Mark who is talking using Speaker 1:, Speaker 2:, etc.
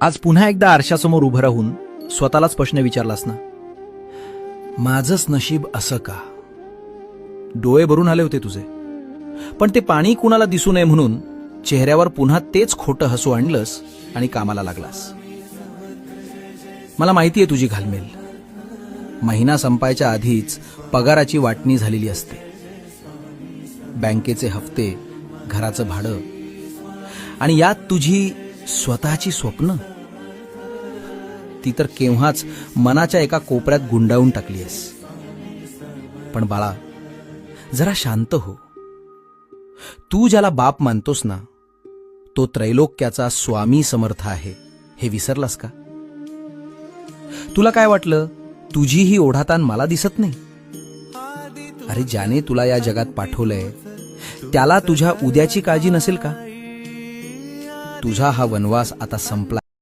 Speaker 1: आज पुन्हा एकदा आरशासमोर उभं राहून स्वतःलाच प्रश्न विचारलास ना, माझंच नशीब असं का? डोळे भरून आले होते तुझे, पण ते पाणी कुणाला दिसू नये म्हणून चेहऱ्यावर पुन्हा तेच खोटं हसू आणलंस आणि कामाला लागलास. मला माहितीये तुझी घालमेल. महिना संपायच्या आधीच पगाराची वाटणी झालेली असते. बँकेचे हप्ते, घराचं भाडं आणि यात तुझी स्वतःची स्वप्न, ती तर केव्हाच मनाच्या एका कोपऱ्यात गुंडाळून टाकलीयस. पण बाळा, जरा शांत हो. तू ज्याला बाप मानतोस ना, तो त्रैलोक्याचा स्वामी समर्थ आहे हे विसरलास का? तुला काय वाटलं, तुझी ही ओढाताण मला दिसत नाही? अरे, ज्याने तुला या जगात पाठवलंय त्याला तुझ्या उद्याची काळजी नसेल का? तुझा हा वनवास आता संपला.